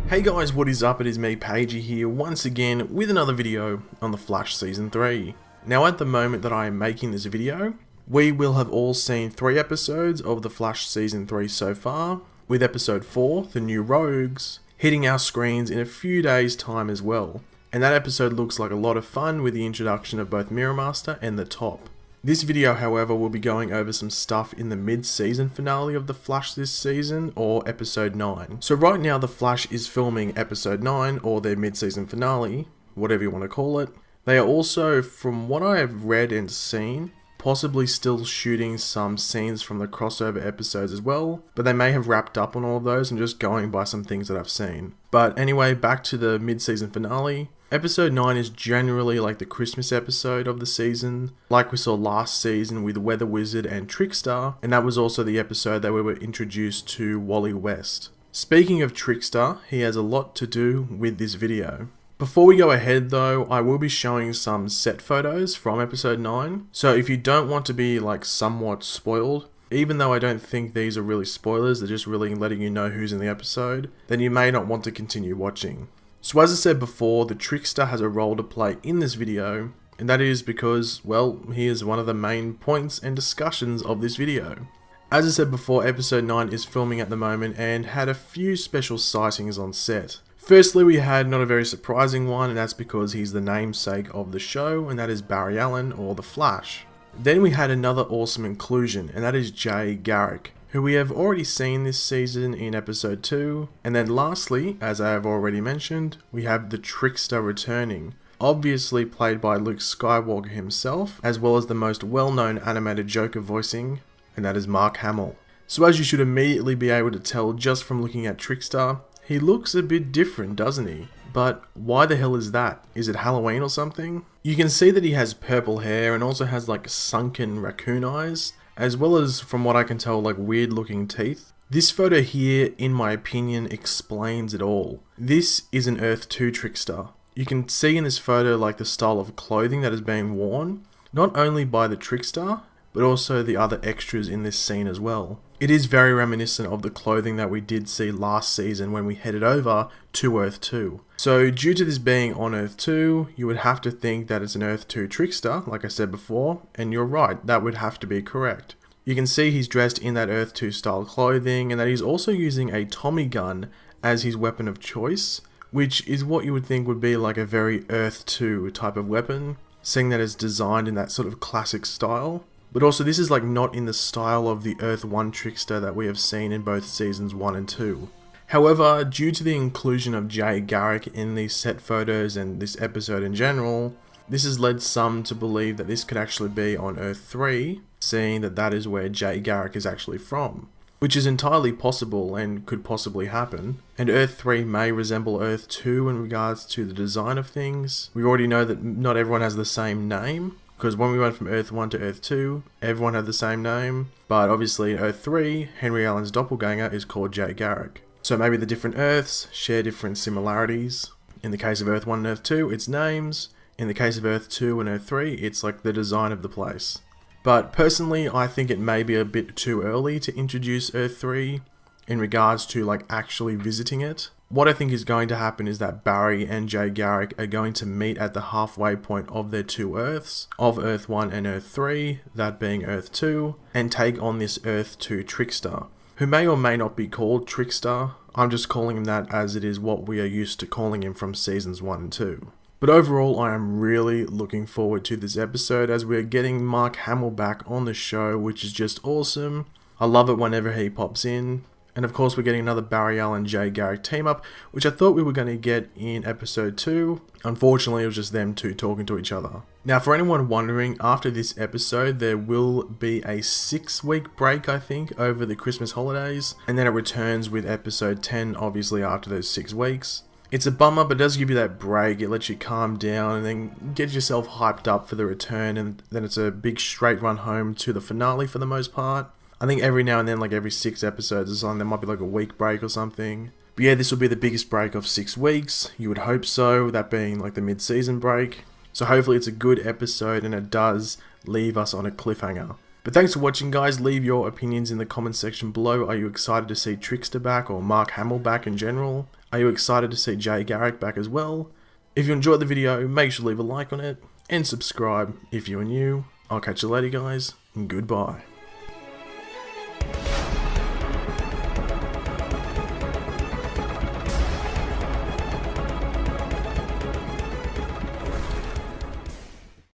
Hey guys, what is up? It is me, Pagey here, once again with another video on The Flash Season 3. Now at the moment that I am making this video, we will have all seen 3 episodes of The Flash Season 3 so far, with episode 4, The New Rogues, hitting our screens in a few days time as well. And that episode looks like a lot of fun with the introduction of both Mirror Master and the Top. This video, however, will be going over some stuff in the mid-season finale of The Flash this season, or episode 9. So right now The Flash is filming episode 9, or their mid-season finale, whatever you want to call it. They are also, from what I have read and seen, possibly still shooting some scenes from the crossover episodes as well, but they may have wrapped up on all of those and just going by some things that I've seen. But anyway, back to the mid-season finale. Episode 9 is generally like the Christmas episode of the season, like we saw last season with Weather Wizard and Trickster, and that was also the episode that we were introduced to Wally West. Speaking of Trickster, he has a lot to do with this video. Before we go ahead though, I will be showing some set photos from episode 9, so if you don't want to be like somewhat spoiled, even though I don't think these are really spoilers, they're just really letting you know who's in the episode, then you may not want to continue watching. So as I said before, the Trickster has a role to play in this video, and that is because, well, he is one of the main points and discussions of this video. As I said before, episode 9 is filming at the moment and had a few special sightings on set. Firstly, we had not a very surprising one, and that's because he's the namesake of the show, and that is Barry Allen, or The Flash. Then we had another awesome inclusion, and that is Garrick, who we have already seen this season in episode 2. And then lastly, as I have already mentioned, we have the Trickster returning, obviously played by Luke Skywalker himself, as well as the most well-known animated Joker voicing, and that is Mark Hamill. So as you should immediately be able to tell just from looking at Trickster, he looks a bit different, doesn't he? But why the hell is that? Is it Halloween or something? You can see that he has purple hair and also has like sunken raccoon eyes, as well as, from what I can tell, like weird looking teeth. This photo here, in my opinion, explains it all. This is an Earth 2 Trickster. You can see in this photo like the style of clothing that is being worn, not only by the Trickster, but also the other extras in this scene as well. It is very reminiscent of the clothing that we did see last season when we headed over to Earth 2. So due to this being on Earth 2, you would have to think that it's an Earth 2 Trickster, like I said before, and you're right, that would have to be correct. You can see he's dressed in that Earth 2 style clothing, and that he's also using a Tommy gun as his weapon of choice, which is what you would think would be like a very Earth 2 type of weapon, seeing that it's designed in that sort of classic style. But also this is like not in the style of the Earth 1 Trickster that we have seen in both seasons 1 and 2. However, due to the inclusion of Garrick in these set photos and this episode in general, this has led some to believe that this could actually be on Earth 3, seeing that that is where Garrick is actually from. Which is entirely possible and could possibly happen. And Earth 3 may resemble Earth 2 in regards to the design of things. We already know that not everyone has the same name, because when we went from Earth 1 to Earth 2, everyone had the same name. But obviously in Earth 3, Henry Allen's doppelganger is called Garrick. So maybe the different Earths share different similarities. In the case of Earth 1 and Earth 2, it's names. In the case of Earth 2 and Earth 3, it's like the design of the place. But personally, I think it may be a bit too early to introduce Earth 3 in regards to like actually visiting it. What I think is going to happen is that Barry and Garrick are going to meet at the halfway point of their 2 Earths, of Earth 1 and Earth 3, that being Earth 2, and take on this Earth 2 Trickster, who may or may not be called Trickster. I'm just calling him that as it is what we are used to calling him from seasons 1 and 2. But overall, I am really looking forward to this episode as we're getting Mark Hamill back on the show, which is just awesome. I love it whenever he pops in. And of course we're getting another Barry Allen Garrick team up, which I thought we were going to get in episode 2. Unfortunately, it was just them two talking to each other. Now for anyone wondering, after this episode there will be a 6-week break, I think, over the Christmas holidays. And then it returns with episode 10, obviously after those 6 weeks. It's a bummer, but it does give you that break. It lets you calm down and then get yourself hyped up for the return. And then it's a big straight run home to the finale for the most part. I think every now and then, like every 6 episodes or something, there might be like a week break or something. But yeah, this will be the biggest break of 6 weeks. You would hope so, that being like the mid-season break. So hopefully it's a good episode and it does leave us on a cliffhanger. But thanks for watching, guys. Leave your opinions in the comment section below. Are you excited to see Trickster back or Mark Hamill back in general? Are you excited to see Garrick back as well? If you enjoyed the video, make sure to leave a like on it, and subscribe if you are new. I'll catch you later guys, and goodbye.